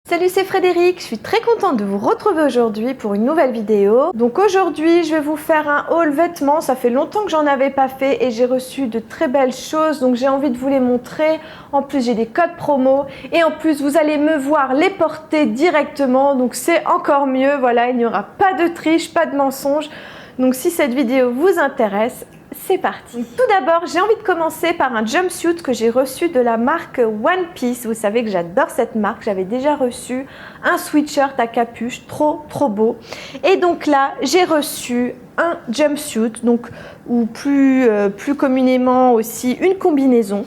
Salut, c'est Frédéric, je suis très contente de vous retrouver aujourd'hui pour une nouvelle vidéo. Donc aujourd'hui, je vais vous faire un haul vêtements, ça fait longtemps que j'en avais pas fait et j'ai reçu de très belles choses, donc j'ai envie de vous les montrer. En plus, j'ai des codes promo et en plus, vous allez me voir les porter directement, donc c'est encore mieux. Voilà, il n'y aura pas de triche, pas de mensonge. Donc si cette vidéo vous intéresse, c'est parti. Tout d'abord, j'ai envie de commencer par un jumpsuit que j'ai reçu de la marque One Piece. Vous savez que j'adore cette marque. J'avais déjà reçu un sweatshirt à capuche, trop beau. Et donc là, j'ai reçu un jumpsuit, donc ou plus communément aussi une combinaison.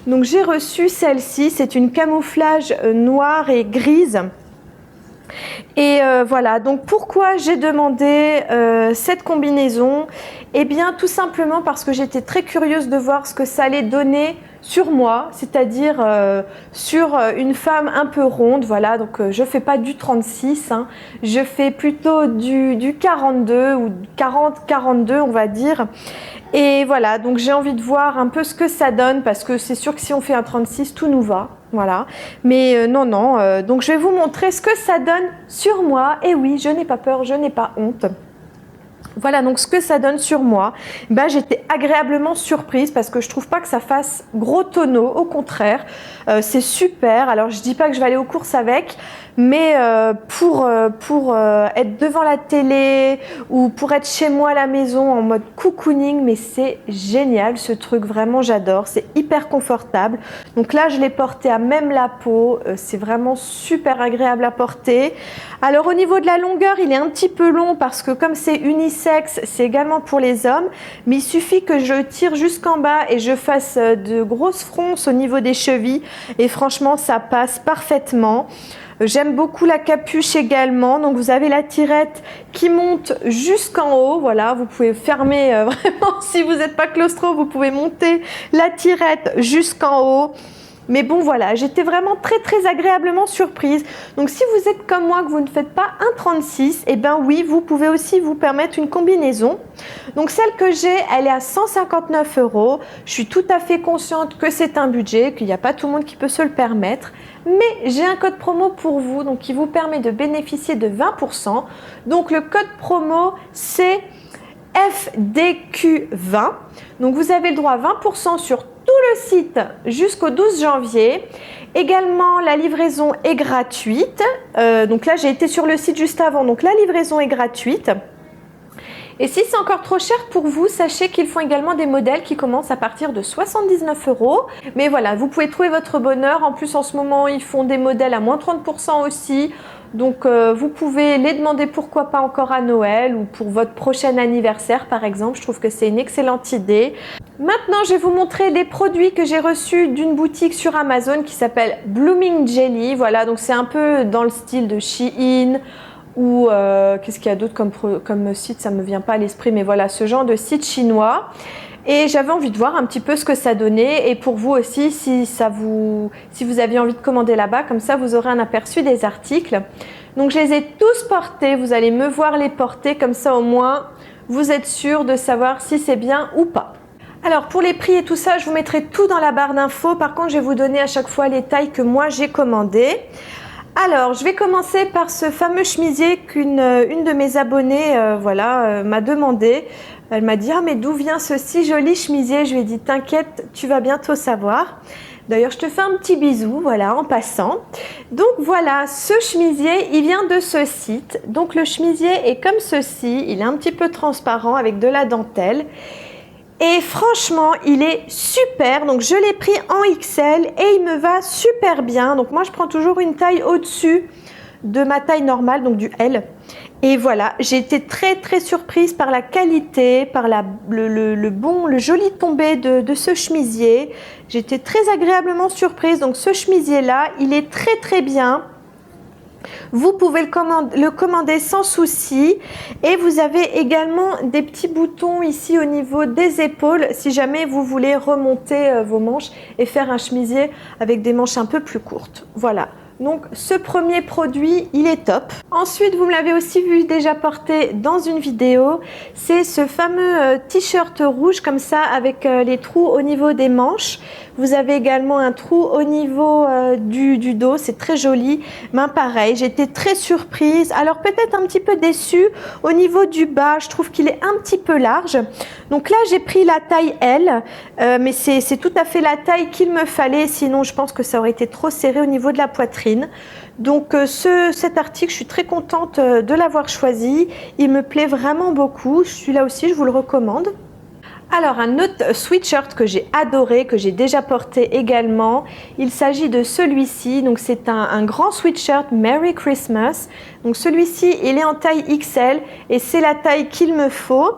Donc j'ai reçu celle-ci. C'est une camouflage noire et grise. Et voilà, donc pourquoi j'ai demandé cette combinaison? Eh bien tout simplement parce que j'étais très curieuse de voir ce que ça allait donner sur moi, c'est-à-dire sur une femme un peu ronde. Voilà, donc je fais pas du 36, hein, je fais plutôt du 42 ou 40-42 on va dire. Et voilà, donc j'ai envie de voir un peu ce que ça donne parce que c'est sûr que si on fait un 36, tout nous va. Voilà, mais non, donc je vais vous montrer ce que ça donne sur moi. Et oui, je n'ai pas peur, je n'ai pas honte. Voilà donc ce que ça donne sur moi. Ben, j'étais agréablement surprise parce que je trouve pas que ça fasse gros tonneau, au contraire, c'est super. Alors je dis pas que je vais aller aux courses avec, mais pour être devant la télé ou pour être chez moi à la maison en mode cocooning, mais c'est génial ce truc, vraiment j'adore, c'est hyper confortable. Donc là je l'ai porté à même la peau, c'est vraiment super agréable à porter. Alors au niveau de la longueur, il est un petit peu long parce que comme c'est unisexe, c'est également pour les hommes, mais il suffit que je tire jusqu'en bas et je fasse de grosses fronces au niveau des chevilles et franchement ça passe parfaitement. J'aime beaucoup la capuche également, donc vous avez la tirette qui monte jusqu'en haut, voilà, vous pouvez fermer vraiment, si vous n'êtes pas claustro, vous pouvez monter la tirette jusqu'en haut. Mais bon voilà, j'étais vraiment très agréablement surprise. Donc si vous êtes comme moi, que vous ne faites pas un 36, et ben oui, vous pouvez aussi vous permettre une combinaison. Donc celle que j'ai, elle est à 159 €. Je suis tout à fait consciente que c'est un budget, qu'il n'y a pas tout le monde qui peut se le permettre. Mais j'ai un code promo pour vous, donc qui vous permet de bénéficier de 20%. Donc le code promo, c'est FDQ20. Donc vous avez le droit à 20% sur tout le site jusqu'au 12 janvier. Également, la livraison est gratuite. Donc là, j'ai été sur le site juste avant. Donc la livraison est gratuite. Et si c'est encore trop cher pour vous, sachez qu'ils font également des modèles qui commencent à partir de 79 €. Mais voilà, vous pouvez trouver votre bonheur. En plus, en ce moment, ils font des modèles à moins 30% aussi. Donc, vous pouvez les demander pourquoi pas encore à Noël ou pour votre prochain anniversaire, par exemple. Je trouve que c'est une excellente idée. Maintenant, je vais vous montrer les produits que j'ai reçus d'une boutique sur Amazon qui s'appelle Blooming Jelly. Voilà, donc c'est un peu dans le style de Shein ou qu'est-ce qu'il y a d'autre comme site, ça ne me vient pas à l'esprit, mais voilà, ce genre de site chinois. Et j'avais envie de voir un petit peu ce que ça donnait et pour vous aussi, si vous aviez envie de commander là-bas, comme ça vous aurez un aperçu des articles. Donc je les ai tous portés, vous allez me voir les porter, comme ça au moins vous êtes sûr de savoir si c'est bien ou pas. Alors pour les prix et tout ça, je vous mettrai tout dans la barre d'infos. Par contre, je vais vous donner à chaque fois les tailles que moi j'ai commandées. Alors, je vais commencer par ce fameux chemisier qu'une de mes abonnées m'a demandé. Elle m'a dit « Ah, mais d'où vient ce si joli chemisier ?» Je lui ai dit « T'inquiète, tu vas bientôt savoir. » D'ailleurs, je te fais un petit bisou, voilà, en passant. Donc voilà, ce chemisier, il vient de ce site. Donc le chemisier est comme ceci, il est un petit peu transparent avec de la dentelle. Et franchement, il est super. Donc, je l'ai pris en XL et il me va super bien. Donc, moi, je prends toujours une taille au-dessus de ma taille normale, donc du L. Et voilà, j'ai été très surprise par la qualité, par le joli tombé de ce chemisier. J'étais très agréablement surprise. Donc, ce chemisier-là, il est très bien. Vous pouvez le commander sans souci et vous avez également des petits boutons ici au niveau des épaules si jamais vous voulez remonter vos manches et faire un chemisier avec des manches un peu plus courtes. Voilà, donc ce premier produit, il est top. Ensuite, vous me l'avez aussi vu déjà porter dans une vidéo, c'est ce fameux t-shirt rouge comme ça avec les trous au niveau des manches. Vous avez également un trou au niveau du dos, c'est très joli. Ben pareil, j'étais très surprise. Alors peut-être un petit peu déçue au niveau du bas, je trouve qu'il est un petit peu large. Donc là, j'ai pris la taille L, mais c'est tout à fait la taille qu'il me fallait, sinon je pense que ça aurait été trop serré au niveau de la poitrine. Donc cet article, je suis très contente de l'avoir choisi. Il me plaît vraiment beaucoup. Celui-là aussi, je vous le recommande. Alors un autre sweatshirt que j'ai adoré, que j'ai déjà porté également, il s'agit de celui-ci. Donc c'est un grand sweatshirt Merry Christmas. Donc celui-ci, il est en taille XL et c'est la taille qu'il me faut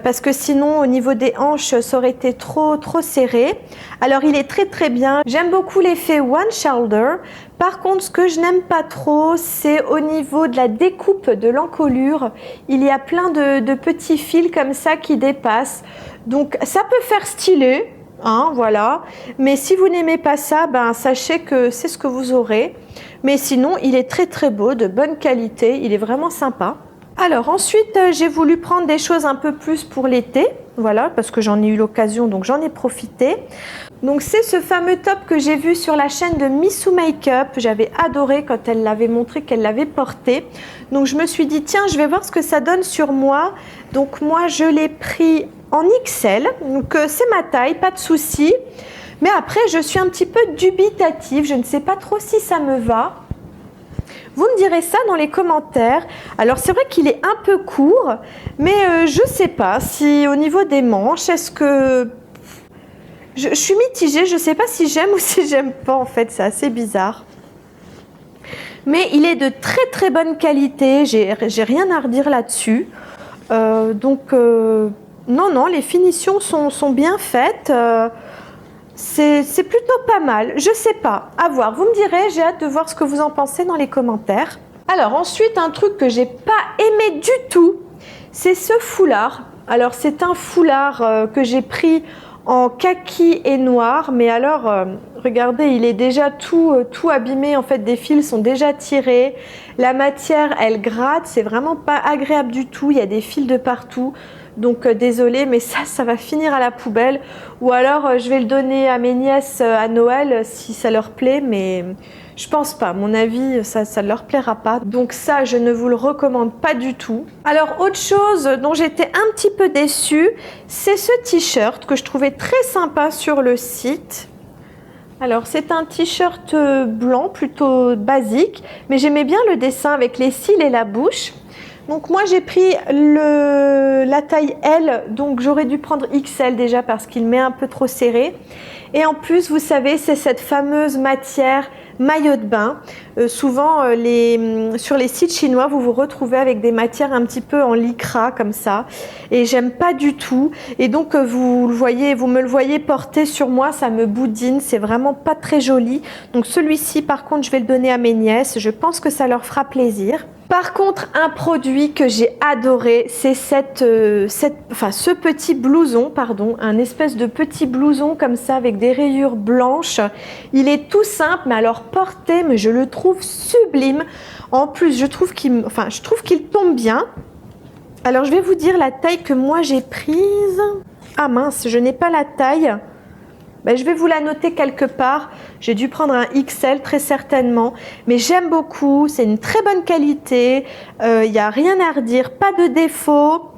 parce que sinon au niveau des hanches, ça aurait été trop serré. Alors il est très bien. J'aime beaucoup l'effet one shoulder. Par contre, ce que je n'aime pas trop, c'est au niveau de la découpe de l'encolure. Il y a plein de petits fils comme ça qui dépassent. Donc ça peut faire stylé, hein, voilà. Mais si vous n'aimez pas ça, ben, sachez que c'est ce que vous aurez. Mais sinon, il est très beau, de bonne qualité. Il est vraiment sympa. Alors ensuite, j'ai voulu prendre des choses un peu plus pour l'été. Voilà, parce que j'en ai eu l'occasion, donc j'en ai profité. Donc c'est ce fameux top que j'ai vu sur la chaîne de Missou Makeup. J'avais adoré quand elle l'avait montré, qu'elle l'avait porté. Donc je me suis dit, tiens, je vais voir ce que ça donne sur moi. Donc moi, je l'ai pris en XL. Donc c'est ma taille, pas de souci. Mais après, je suis un petit peu dubitative. Je ne sais pas trop si ça me va. Vous me direz ça dans les commentaires. Alors c'est vrai qu'il est un peu court, mais je ne sais pas si au niveau des manches, est-ce que... Je suis mitigée, je ne sais pas si j'aime ou si j'aime pas en fait, c'est assez bizarre. Mais il est de très bonne qualité, j'ai rien à redire là-dessus. Non, les finitions sont bien faites. C'est plutôt pas mal, je sais pas, à voir, vous me direz, j'ai hâte de voir ce que vous en pensez dans les commentaires. Alors ensuite, un truc que j'ai pas aimé du tout, c'est ce foulard. Alors c'est un foulard que j'ai pris en kaki et noir, mais alors regardez, il est déjà tout abîmé, en fait des fils sont déjà tirés, la matière elle gratte, c'est vraiment pas agréable du tout, il y a des fils de partout. Donc désolée, mais ça va finir à la poubelle. Ou alors je vais le donner à mes nièces à Noël si ça leur plaît, mais je pense pas. À mon avis, ça ne leur plaira pas. Donc ça, je ne vous le recommande pas du tout. Alors autre chose dont j'étais un petit peu déçue, c'est ce t-shirt que je trouvais très sympa sur le site. Alors c'est un t-shirt blanc plutôt basique, mais j'aimais bien le dessin avec les cils et la bouche. Donc moi j'ai pris la taille L, donc j'aurais dû prendre XL déjà parce qu'il m'est un peu trop serré. Et en plus, vous savez, c'est cette fameuse matière maillot de bain. Souvent, sur les sites chinois, vous vous retrouvez avec des matières un petit peu en lycra comme ça. Et j'aime pas du tout. Et donc, vous me le voyez porter sur moi, ça me boudine. C'est vraiment pas très joli. Donc celui-ci, par contre, je vais le donner à mes nièces. Je pense que ça leur fera plaisir. Par contre, un produit que j'ai adoré, c'est ce petit blouson, un espèce de petit blouson comme ça avec des rayures blanches. Il est tout simple, mais alors porté, mais je le trouve sublime. En plus, je trouve qu'il tombe bien. Alors, je vais vous dire la taille que moi j'ai prise. Ah mince, je n'ai pas la taille. Ben, je vais vous la noter quelque part. J'ai dû prendre un XL très certainement. Mais j'aime beaucoup. C'est une très bonne qualité. Il n'y a rien à redire. Pas de défaut.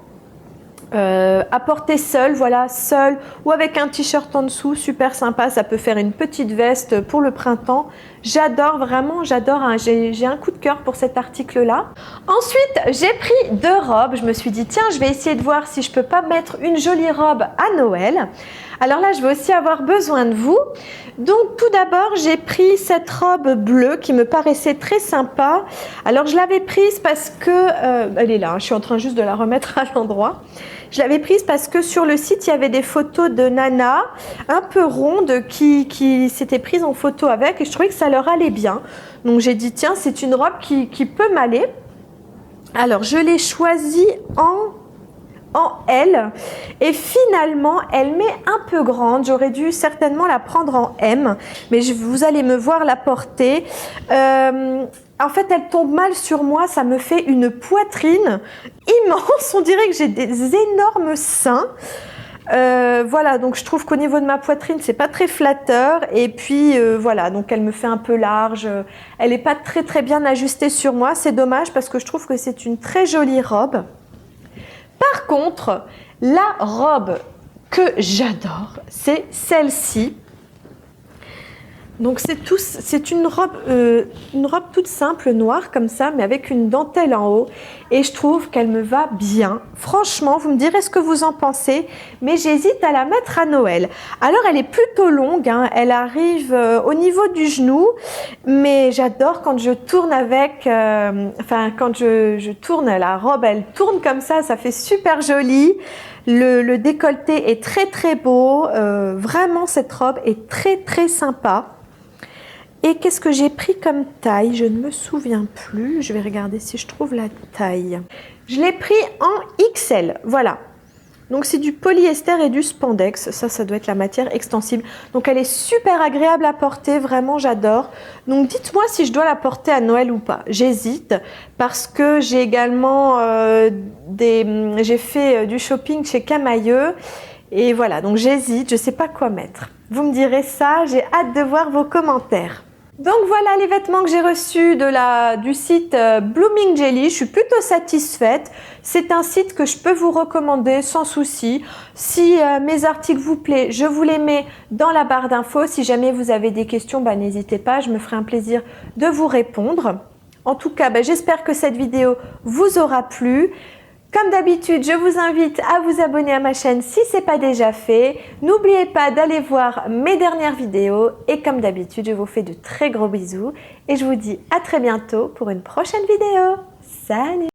À porter seul, voilà, seul ou avec un t-shirt en dessous, super sympa. Ça peut faire une petite veste pour le printemps. J'adore, vraiment, j'adore. J'ai un coup de cœur pour cet article-là. Ensuite, j'ai pris 2 robes. Je me suis dit, tiens, je vais essayer de voir si je peux pas mettre une jolie robe à Noël. Alors là, je vais aussi avoir besoin de vous. Donc tout d'abord, j'ai pris cette robe bleue qui me paraissait très sympa. Alors je l'avais prise parce que... elle est là, hein, je suis en train juste de la remettre à l'endroit. Je l'avais prise parce que sur le site, il y avait des photos de nanas un peu rondes qui s'étaient prises en photo avec et je trouvais que ça leur allait bien. Donc j'ai dit, tiens, c'est une robe qui peut m'aller. Alors je l'ai choisie en L et finalement elle m'est un peu grande. J'aurais dû certainement la prendre en M, mais vous allez me voir la porter. En fait, elle tombe mal sur moi, ça me fait une poitrine immense. On dirait que j'ai des énormes seins. Voilà, donc je trouve qu'au niveau de ma poitrine, c'est pas très flatteur. Et puis voilà, donc elle me fait un peu large. Elle n'est pas très bien ajustée sur moi. C'est dommage parce que je trouve que c'est une très jolie robe. Par contre, la robe que j'adore, c'est celle-ci. Donc c'est une robe toute simple, noire comme ça, mais avec une dentelle en haut. Et je trouve qu'elle me va bien. Franchement, vous me direz ce que vous en pensez, mais j'hésite à la mettre à Noël. Alors, elle est plutôt longue, hein, elle arrive au niveau du genou, mais j'adore quand je tourne avec, quand je tourne la robe, elle tourne comme ça fait super joli. Le décolleté est très beau. Vraiment, cette robe est très sympa. Et qu'est-ce que j'ai pris comme taille? Je ne me souviens plus. Je vais regarder si je trouve la taille. Je l'ai pris en XL. Voilà. Donc, c'est du polyester et du spandex. Ça doit être la matière extensible. Donc, elle est super agréable à porter. Vraiment, j'adore. Donc, dites-moi si je dois la porter à Noël ou pas. J'hésite parce que j'ai également j'ai fait du shopping chez Camailleux. Et voilà, donc j'hésite. Je ne sais pas quoi mettre. Vous me direz ça. J'ai hâte de voir vos commentaires. Donc voilà les vêtements que j'ai reçus du site Blooming Jelly. Je suis plutôt satisfaite. C'est un site que je peux vous recommander sans souci. Si mes articles vous plaisent, je vous les mets dans la barre d'infos. Si jamais vous avez des questions, n'hésitez pas. Je me ferai un plaisir de vous répondre. En tout cas, j'espère que cette vidéo vous aura plu. Comme d'habitude, je vous invite à vous abonner à ma chaîne si ce n'est pas déjà fait. N'oubliez pas d'aller voir mes dernières vidéos. Et comme d'habitude, je vous fais de très gros bisous. Et je vous dis à très bientôt pour une prochaine vidéo. Salut!